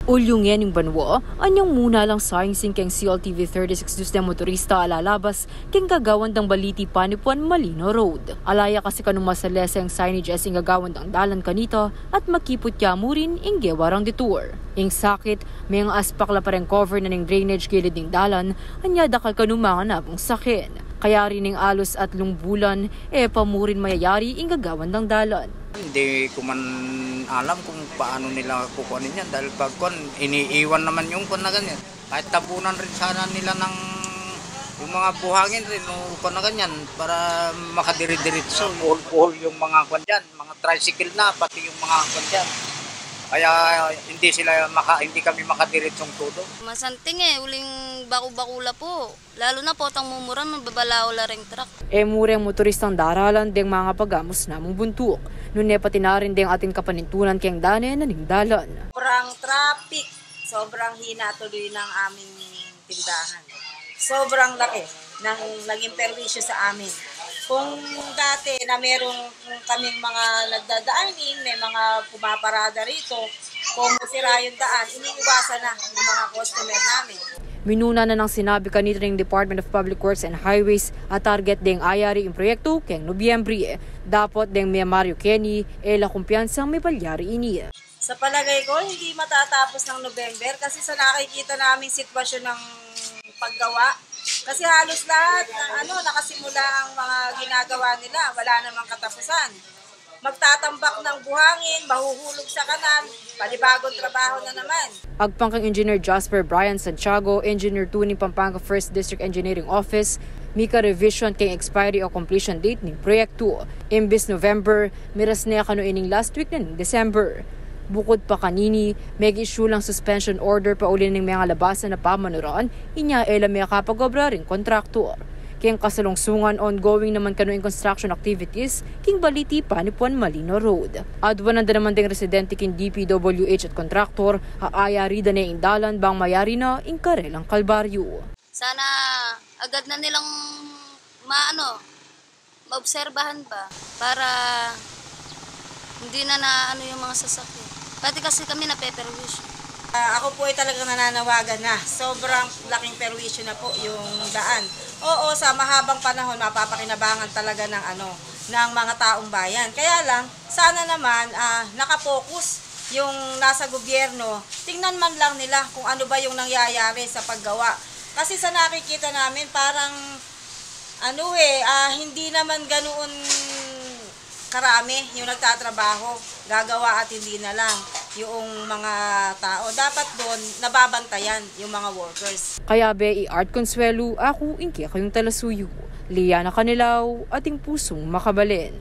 Ulyungen ng banwa, anyang muna lang sayang singkeng CLTV 36 dus na motorista alalabas keng gagawan ng baliti panipuan Malino Road. Alaya kasi kanong masalesa ang signage as ing gagawan ng dalan kanito at makipot yamurin ing gewarang detour. Ing sakit, may ang aspakla pa rin cover na ng drainage gilid ng dalan, anya dakal kanong mga nabong sakin. Kaya rin ng alos at lungbulan, pamurin mayayari ing gagawan ng dalan. Hindi ko man alam kung paano nila kukunin yan dahil pag iniiwan naman yung na ganyan. Kahit tabunan rin sana nila ng yung mga buhangin rin o na ganyan para makadiri-diritso. Buhol yung mga dyan, mga tricycle na, pati yung mga dyan. Kaya hindi kami makadiritsong todo. Masanting uling baku-bakula po. Lalo na po tang mumuran mababalao la ring truck. Mureng motoristang daralan ding mga pagamos namong buntuk. Nune pati na rin ding ating kapanintunan keng dane na ning dalan. Sobrang traffic, sobrang hina tuloy ng aming tindahan. Sobrang laki ng naging perwisyo sa amin. Kung dati na meron kaming mga nagdadaanin, may mga pumaparada rito, kung masira yung daan, iniiwasan na ng mga customer namin. Minuna na ng sinabi kanito ng Department of Public Works and Highways at target ding ayari yung proyekto keng Nobyembre. Dapat ding may Mario Kenny, la kumpiyansang may palyari ini. Sa palagay ko, hindi matatapos ng November kasi sa nakikita naming sitwasyon ng paggawa, kasi halos lahat ng nakasimula ang mga ginagawa nila, wala namang katapusan. Magtatambak ng buhangin, mahuhulog sa kanal, panibagong trabaho na naman. Agpangkang Engineer Jasper Brian Santiago, Engineer 2 ni Pampanga 1st District Engineering Office, mika revision kay expiry o completion date ng proyekto. Imbis November, miras na kano ining last week na ng December. Bukod pa kanini, may issue lang suspension order pa uli ng mga labasan na pamanuran, inya may kapag-obra rin kontraktor. Kaya kasalungsungan ongoing naman kano in construction activities, king baliti panipuan Malino Road. Adwan na naman ding residente king DPWH at kontraktor, haayari da na dalan bang mayari na ing karelang kalbaryo. Sana agad na nilang maobserbahan pa para hindi na yung mga sasakyan. Pati kasi kami nape-perwisyo. Ako po ay talagang nananawagan na. Sobrang laking perwisyo na po yung daan. Oo, sa mahabang panahon mapapakinabangan talaga ng mga taong bayan. Kaya lang, sana naman nakapokus yung nasa gobyerno. Tingnan man lang nila kung ano ba yung nangyayari sa paggawa. Kasi sa nakikita namin parang hindi naman ganoon karami yung nagtatrabaho, gagawa at hindi na lang yung mga tao. Dapat doon nababantayan yung mga workers. Kaya Art Consuelo, ako inki kayong talasuyo. Liana Canilaw, ating pusong makabalin.